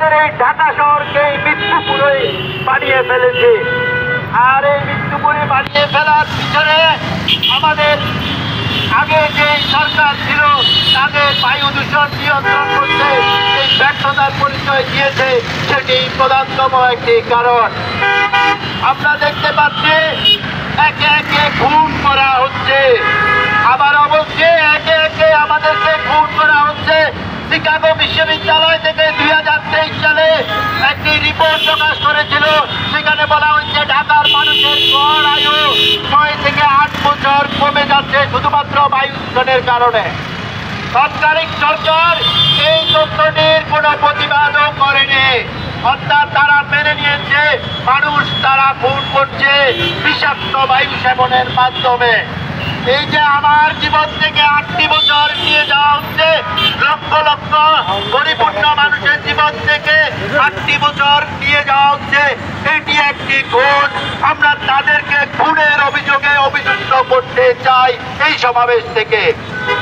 আমাদের এই ঢাকা শহরকে মৃত্যুপুরে বানিয়ে ফেলেছে। আর এই মৃত্যুপুরে বানিয়ে ফেলার পিছনে আমাদের আগে যে সরকার ছিল তাদের বায়ু দূষণ নিয়ন্ত্রণ করতে এই ব্যর্থতার পরিচয় দিয়েছে, সেটি প্রধানতম একটি কারণ। আমরা দেখতে পাচ্ছি একে একে খুন করা হচ্ছে, আবার অবশ্যই একে একে আমাদেরকে খুন করা হচ্ছে। শিকাগো বিশ্ববিদ্যালয় থেকে 2023 সালে একটি রিপোর্ট প্রকাশ করেছিল, সেখানে বলা হয়েছে ঢাকার মানুষের গড় আয়ু 6 থেকে 8 বছর কমে যাচ্ছে শুধুমাত্র বায়ু দূষণের কারণে। তৎকালীন সরকার এই তথ্যটির কোনো প্রতিবাদও করেনি, অর্থাৎ তারা মেনে নিয়েছে মানুষ তারা খুন করছে বিষাক্ত বায়ু সেবনের মাধ্যমে। এই যে আমার জীবন থেকে 8টি বছর নিয়ে যাওয়া হচ্ছে, লক্ষ লক্ষ পরিপূর্ণ মানুষের জীবন থেকে 8টি বছর নিয়ে যাওয়া হচ্ছে, এটি একটি খুন। আমরা তাদেরকে খুনের অভিযোগে অভিযুক্ত করতে চাই এই সমাবেশ থেকে।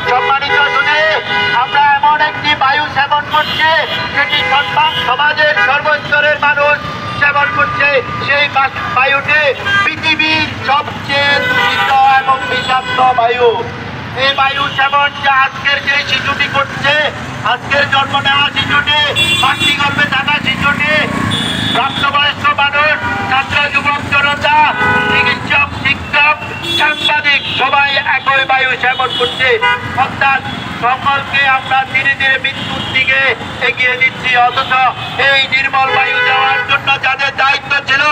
সম্মানিত শুনে আমরা এমন একটি বায়ু সেবন করছি যেটি সমাজের সর্বস্তরের মানুষ সেবন করছে। সেই বায়ুটি পৃথিবীর সবচেয়ে দূষিত এবং বিষাক্ত বায়ু। এই বায়ু সেবন যে আজকের যে শিশুটি করছে, আজকের জন্ম নেওয়া শিশুটি, মাতৃগর্ভে থাকা শিশুটি, প্রাপ্তবয়স্ক মানুষ, ছাত্র যুবক জনতা, চিকিৎসক, শিক্ষক, সাংবাদিক সবাই একই বায়ু সেবন করছে। অর্থাৎ সকলকে আমরা ধীরে ধীরে মৃত্যুর দিকে এগিয়ে দিচ্ছি, অথচ এই নির্মল বায়ু দেওয়ার জন্য যাদের দায়িত্ব ছিল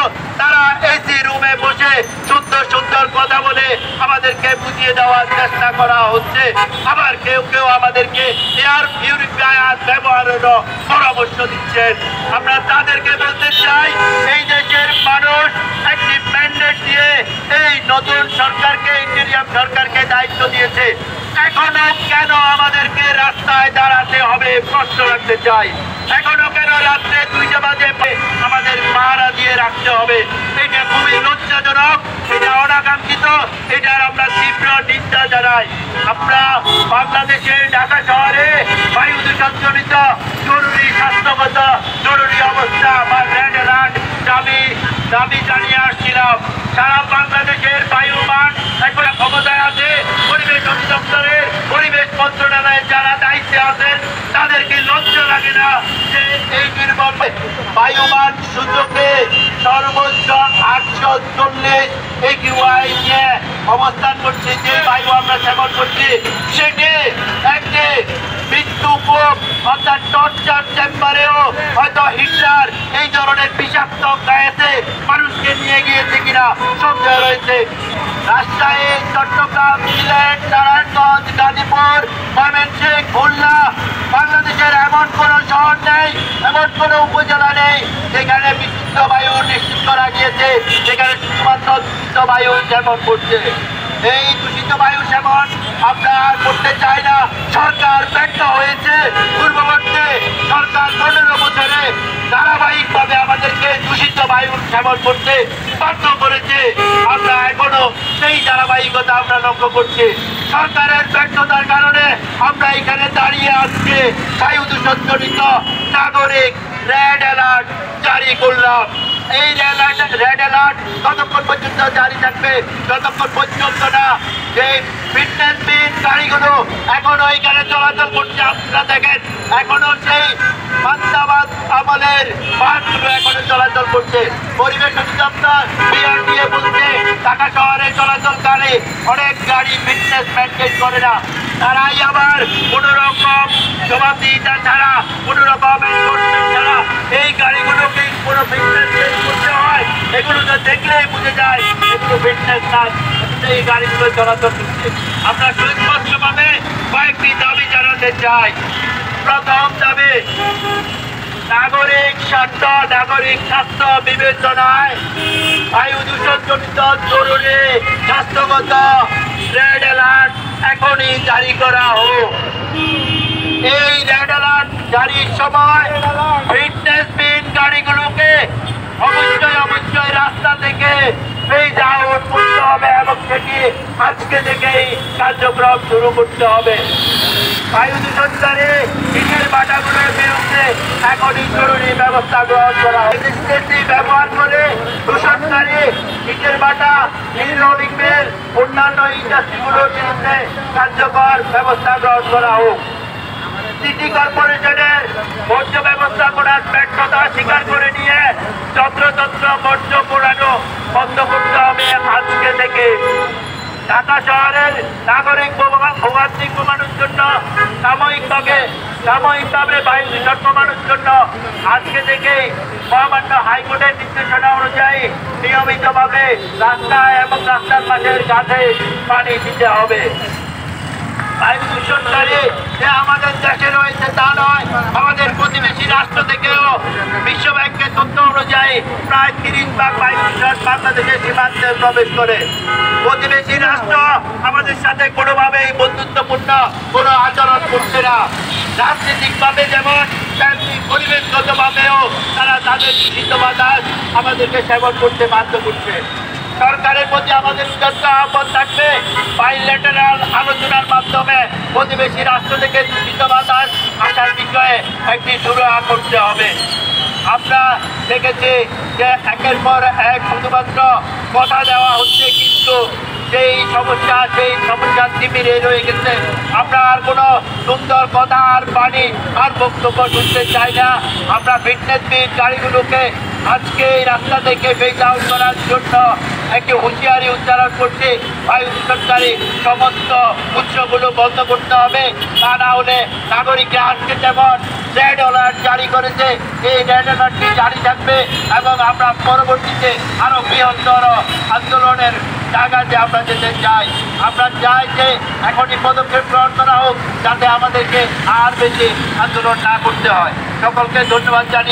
তারা এসি রুমে বসে সুন্দর সুন্দর কথা বলে আমাদেরকে বুঝিয়ে দেওয়ার চেষ্টা করা হচ্ছে। আবার কেউ কেউ আমাদেরকে এয়ার পিউরিফায়ার ব্যবহারেরও পরামর্শ দিচ্ছেন। আমরা তাদেরকে বলতে চাই, এই দেশের মানুষ একটি ম্যান্ডেট দিয়ে এই নতুন সরকারকে, ইন্টেরিয়াম সরকারকে দায়িত্ব দিয়েছে। এখনো কেন আমাদেরকে রাস্তায় দাঁড়াতে হবে প্রশ্ন রাখতে চাই। এখনো কেন রাত্রে 2টা বাজে আমাদের পাহারা দিয়ে রাখতে হবে? এটা খুবই লজ্জাজনক, এটা অনাকাঙ্ক্ষিত, এটার আমরা তীব্র নিন্দা জানাই। আমরা বাংলাদেশের ঢাকা শহরে বায়ু দূষণজনিত জরুরি স্বাস্থ্যগত জরুরি অবস্থা বা রেড অ্যালার্ট দাবি জানিয়ে আসছিলাম। সারা বাংলাদেশের বায়ু মান এখন ক্ষমতায় আছে, পরিবেশ অধিদপ্তরের পরিবেশ মন্ত্রণালয়ের যারা দায়িত্বে আছেন তাদেরকে লজ্জা লাগে না যে এই নির্মল বায়ুমান সূচকে সর্বোচ্চ 840 AQI নিয়ে অবস্থান করছে। যে বায়ু আমরা সেবন করছি সেটি একটি মৃত্যুকূপ, অর্থাৎ টর্চার চেম্বারেও হয়তো হিটলার এই ধরনের বিষাক্ত গ্যাসে মানুষকে নিয়ে গিয়েছে কিনা সন্দেহ রয়েছে। রাজশাহী, চট্টগ্রাম, সিলেট, নারায়ণগঞ্জ, গাজীপুর, ময়মনসিংহ, খুলনা, বাংলাদেশের এমন কোনো শহর নেই, এমন কোনো উপজেলা নেই যেখানে বিশুদ্ধ বায়ু নিশ্চিত করা গিয়েছে, যেখানে শুধুমাত্র দূষিত বায়ু সেবন করছে। এই দূষিত বায়ু সেবন আমরা আর করতে চাই না। সরকার ব্যর্থ হয়েছে। পূর্ববর্তী সরকার 15 বছরে ধারাবাহিকভাবে আমাদেরকে দূষিত বায়ু সেবন করতে বাধ্য করেছে। আমরা এখনো সেই ধারাবাহিকতা আমরা লক্ষ্য করছি। সরকারের ব্যর্থতার কারণে আমরা এখানে দাঁড়িয়ে আজকে বায়ু দূষণজনিত নাগরিক রেড অ্যালার্ট জারি করলাম। এই রেড অ্যালার্ট ততক্ষণ পর্যন্ত জারি থাকবে যতক্ষণ পর্যন্ত না যে ফিটনেসবিহীন গাড়িগুলো এখনো এখানে চলাচল করছে। আপনারা দেখেন এখনো সেই বান্দাবাদ আমলের বাসগুলো এখনো চলাচল করছে। পরিবেশ অধিদপ্তর বিআরটিএ বলছে ঢাকা শহরে চলাচলকারী অনেক গাড়ি ফিটনেস মেনটেন করে না। তারাই আবার কোনো রকম জবাবদিহিতা ছাড়া, কোনো রকম এনফোর্সমেন্ট ছাড়া এই গাড়িগুলোকে কোনো ফিটনেস চেঞ্জ করতে হয়। এগুলো তো দেখলেই বুঝে যায় এগুলো ফিটনেস নাই, এই গাড়িগুলো চলাচল করছে। আমরা সুস্পষ্টভাবে কয়েকটি দাবি জানাতে চাই। প্রথম দাবি, নাগরিক স্বার্থ, নাগরিক স্বাস্থ্য বিবেচনায় বায়ু দূষণজনিত জরুরি স্বাস্থ্যগত রেড অ্যালার্ট এখনই জারি করা হোক। এই রেড অ্যালার্ট জারির সময় ফিটনেসবিহীন গাড়িগুলোকে অবশ্যই রাস্তা থেকে ফেজ আউট করতে হবে এবং সেটি আজকে থেকেই কার্যক্রম শুরু করতে হবে। বায়ু দূষণকারী ইটের ভাটাগুলোর বিরুদ্ধে এখনই জরুরি ব্যবস্থা গ্রহণ করা হবে। ব্যবহার করে দূষণকারী ইটের ভাটা, হাইড্রোলিক মিল, অন্যান্য ইন্ডাস্ট্রিগুলোর বিরুদ্ধে কার্যকর ব্যবস্থা গ্রহণ করা হোক। সিটি কর্পোরেশনের বর্জ্য ব্যবস্থাপনার ব্যর্থতা স্বীকার করে নিয়ে যত্রতত্র বর্জ্য পোড়ানো বন্ধ করতে হবে আজকে থেকে। ঢাকা শহরের নাগরিক ভোগান্তি কমানোর জন্য সাময়িকভাবে বায়ু দূষণ কমানোর জন্য আজকে থেকে মহামান্য হাইকোর্টের নির্দেশনা অনুযায়ী নিয়মিতভাবে রাস্তায় এবং রাস্তার পাশের গাছে পানি দিতে হবে। বায়ু দূষণকারী যে আমাদের দেশে রয়েছে তা নয়, আমাদের প্রতিবেশী রাষ্ট্র থেকেও বিশ্ব ব্যাংকের তথ্য অনুযায়ী প্রায় 30 ভাগ বায়ু দূষণ বাংলাদেশের সীমান্তে প্রবেশ করে। প্রতিবেশী রাষ্ট্র আমাদের সাথে কোনোভাবেই বন্ধুত্বপূর্ণ কোনো আচরণ করছে না। রাজনৈতিকভাবে যেমন তেমনি পরিবেশগতভাবেও তারা তাদের দূষিত বাতাস আমাদেরকে সেবন করতে বাধ্য করছে। সরকারের প্রতি আমাদের উদ্যোক্ত আহ্বান থাকবে, বাইলেটারাল আলোচনার মাধ্যমে প্রতিবেশী রাষ্ট্র থেকে দূষিত বাতাস আসার বিষয়ে একটি সুরাহা করতে হবে। আমরা দেখেছি যে একের পর এক শুধুমাত্র কথা দেওয়া হচ্ছে, কিন্তু সেই সমস্যা তিমিরে রয়ে গেছে। আমরা আর কোনো সুন্দর কথা আর বাণী আর বক্তব্য শুনতে চাই না। আমরা ফিটনেসবিহীন গাড়িগুলোকে আজকে এই রাস্তা থেকে ফেজ আউট করার জন্য একটি হুঁশিয়ারি উচ্চারণ করছি। বায়ু দূষণকারী সমস্ত উৎসগুলো বন্ধ করতে হবে, তা না হলে নাগরিকরা আজকে যেমন রেড অ্যালার্ট জারি করেছে, এই রেড অ্যালার্টটি জারি থাকবে এবং আমরা পরবর্তীতে আরও বৃহত্তর আন্দোলনের জায়গাতে আমরা যেতে চাই। আমরা চাই যে এখনই পদক্ষেপ গ্রহণ করা হোক, যাতে আমাদেরকে আর বেশি আন্দোলন না করতে হয়। সকলকে ধন্যবাদ জানিয়ে